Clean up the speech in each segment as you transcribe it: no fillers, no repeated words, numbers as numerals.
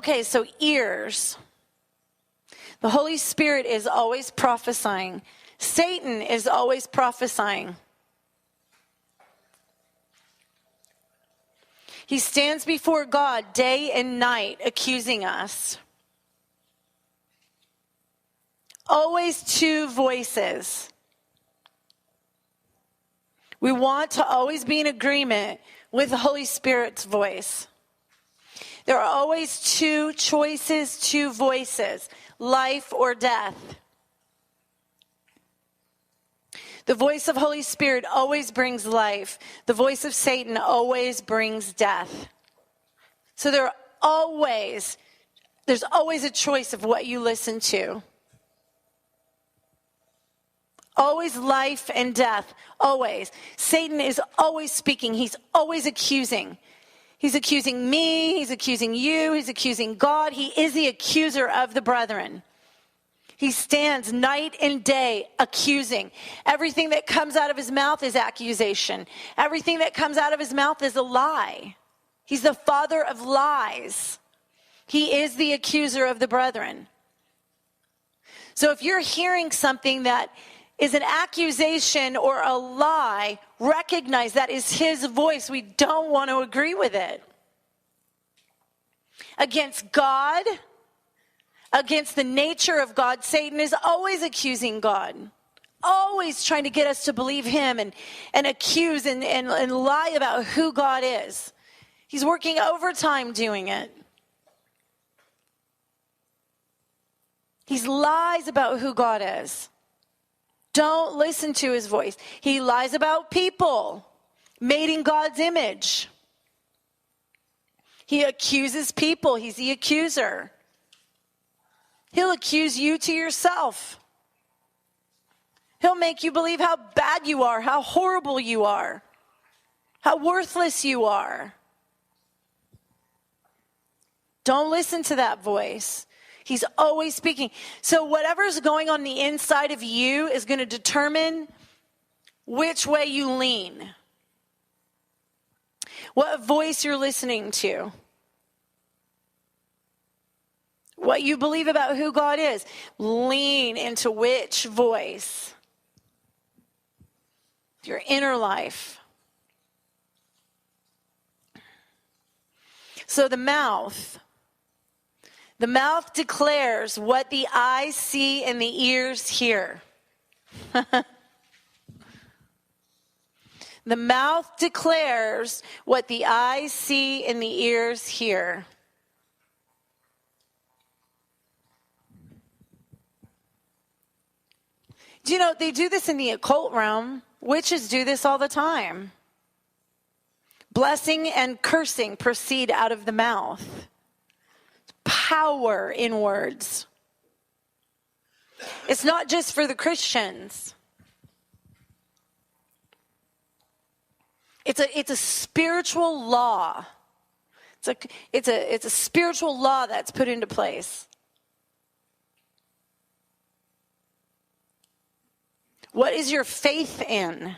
Okay, so ears. The Holy Spirit is always prophesying. Satan is always prophesying. He stands before God day and night accusing us. Always two voices. We want to always be in agreement with the Holy Spirit's voice. There are always two choices, two voices, life or death. The voice of Holy Spirit always brings life. The voice of Satan always brings death. So there's always a choice of what you listen to. Always life and death, always. Satan is always speaking. He's always accusing. He's accusing me. He's accusing you. He's accusing God. He is the accuser of the brethren. He stands night and day accusing. Everything that comes out of his mouth is accusation. Everything that comes out of his mouth is a lie. He's the father of lies. He is the accuser of the brethren. So if you're hearing something that is an accusation or a lie, recognize that is his voice. We don't want to agree with it. Against God, against the nature of God, Satan is always accusing God. Always trying to get us to believe him and accuse and lie about who God is. He's working overtime doing it. He lies about who God is. Don't listen to his voice. He lies about people made in God's image. He accuses people. He's the accuser. He'll accuse you to yourself. He'll make you believe how bad you are, how horrible you are, how worthless you are. Don't listen to that voice. He's always speaking. So whatever's going on the inside of you is going to determine which way you lean. What voice you're listening to. What you believe about who God is. Lean into which voice. Your inner life. So the mouth declares what the eyes see and the ears hear. The mouth declares what the eyes see and the ears hear. Do you know, they do this in the occult realm. Witches do this all the time. Blessing and cursing proceed out of the mouth. Power in words. It's not just for the Christians. It's a spiritual law. It's a spiritual law that's put into place. What is your faith in?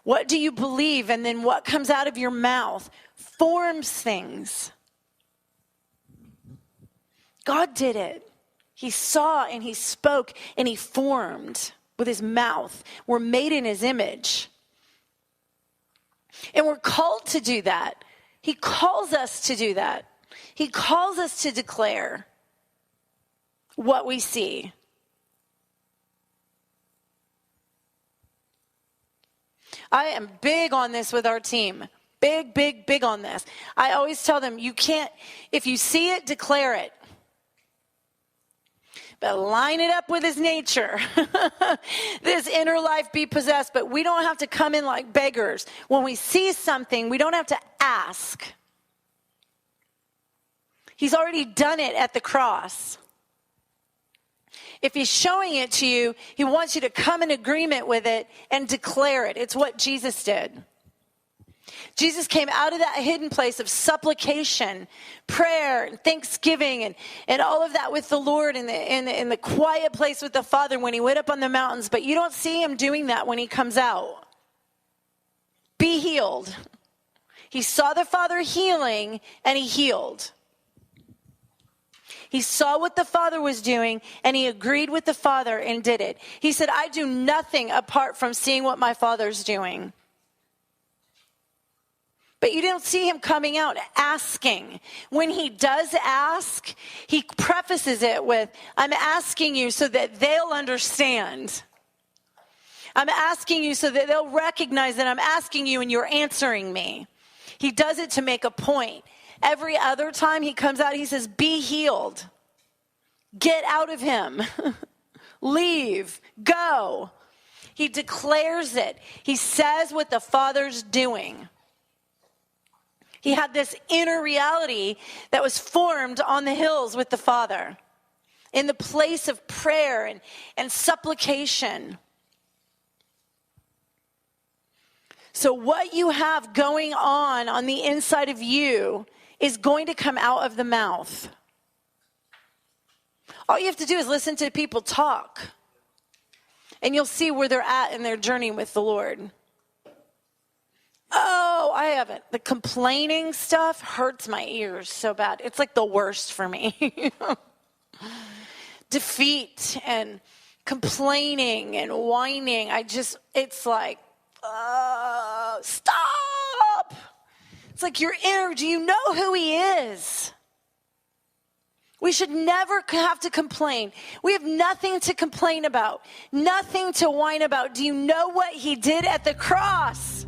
What do you believe? And then what comes out of your mouth forms things. God did it. He saw and he spoke and he formed with his mouth. We're made in his image. And we're called to do that. He calls us to do that. He calls us to declare what we see. I am big on this with our team. Big on this. I always tell them, you can't, if you see it, declare it. But line it up with his nature. This inner life be possessed. But we don't have to come in like beggars. When we see something, we don't have to ask. He's already done it at the cross. If he's showing it to you, he wants you to come in agreement with it and declare it. It's what Jesus did. Jesus came out of that hidden place of supplication, prayer, and thanksgiving, and all of that with the Lord in the quiet place with the Father when he went up on the mountains. But you don't see him doing that when he comes out. Be healed. He saw the Father healing, and he healed. He saw what the Father was doing, and he agreed with the Father and did it. He said, I do nothing apart from seeing what my Father's doing. But you don't see him coming out asking. When he does ask, he prefaces it with, I'm asking you so that they'll understand. I'm asking you so that they'll recognize that I'm asking you and you're answering me. He does it to make a point. Every other time he comes out, he says, be healed. Get out of him. Leave. Go. He declares it. He says what the Father's doing. He had this inner reality that was formed on the hills with the Father, in the place of prayer and supplication. So what you have going on the inside of you is going to come out of the mouth. All you have to do is listen to people talk, and you'll see where they're at in their journey with the Lord. Oh, I haven't. The complaining stuff hurts my ears so bad. It's like the worst for me. Defeat and complaining and whining. It's like, stop. It's like your inner, do you know who he is? We should never have to complain. We have nothing to complain about, nothing to whine about. Do you know what he did at the cross?